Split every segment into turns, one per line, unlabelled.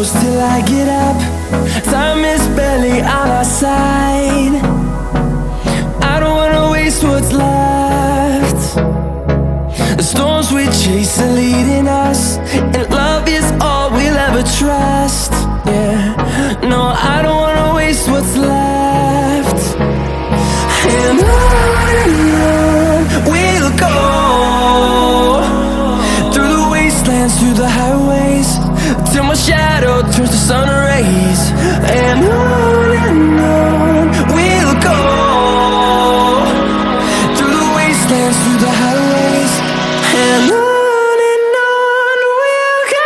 close till I get up. Time is barely on our side. I don't wanna waste what's left. The storms we chase are leading us, and love is all we'll ever trust. Yeah, no, I don't wanna waste what's left. And on we'll go, through the wastelands, through the highways, till my shadow turns to sun rays. And on we'll go, through the wastelands, through the highways, and on we'll go.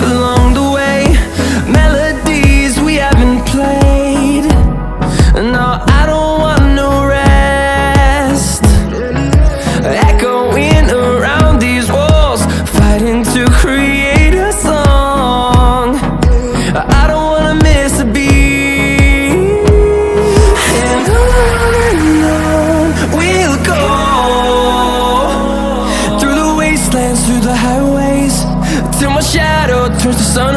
Along the way, melodies we haven't played. No, I don't want no rest. Echoing around these walls, fighting to create a song. I don't wanna miss a beat. And on we'll go, through the wastelands, through the highways, till my shadow turns to sun